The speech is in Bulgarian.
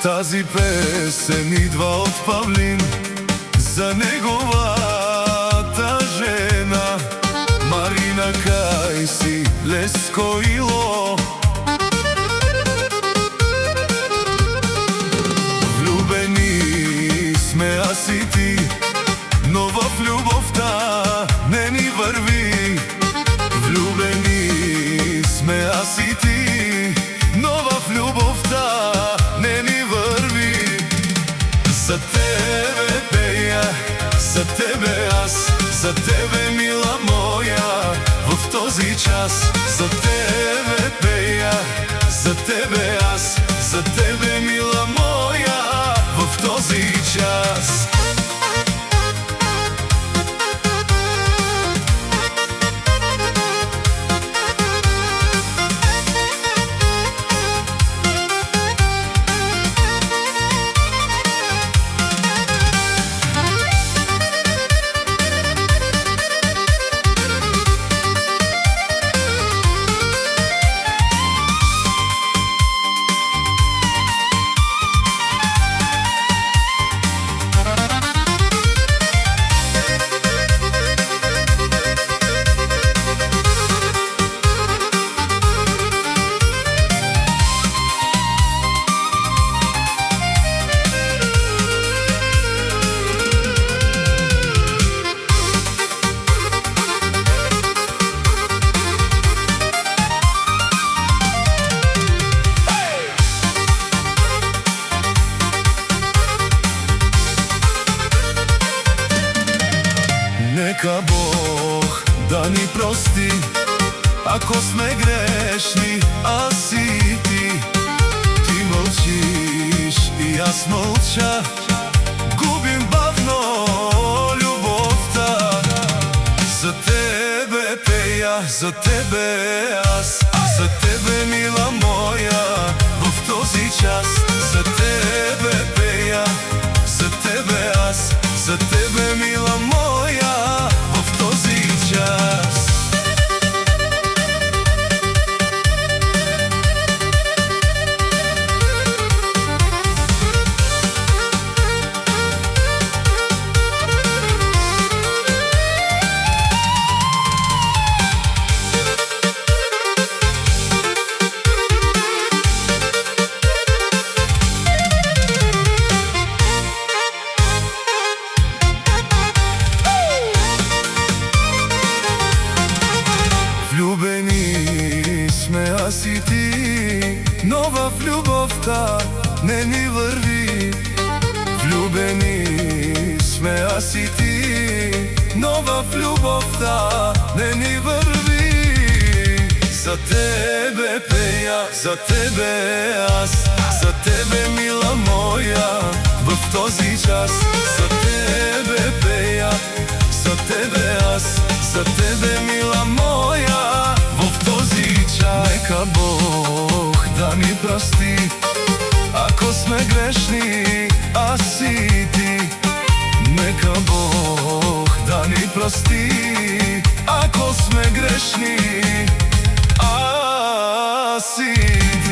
Тази песен идва од Павлин за неговата жена Марина кај си Леско Ило. Влюбени сме аз и ти, но в љубовта не ни върви. Влюбени сме аз и ти, но в љубовта не ни върви. За тебе пея, за тебе аз, за тебе мила моя в този час. За тебе пея, за тебе аз, за тебе мила моя в този час. Нека Бог да ни прости, ако сме грешни, аз и ти. Ти мълчиш и аз мълча, губим бавно любовта. За тебе пея, за тебе аз, за тебе мила моя в този час. За тебе пея, за тебе аз, за тебе мила моя в този час. Влюбени сме аз и ти, но в любовта не ни върви. Влюбени сме аз и ти, но в любовта не ни върви. За тебе пея, за тебе аз, за тебе мила моя в този час. За тебе пея, за тебе аз, за тебе мила моя в този час. Нека Бог да ни прости, ако сме грешни, аз и ти. Нека Бог да ни прости, ако сме грешни, аз и ти.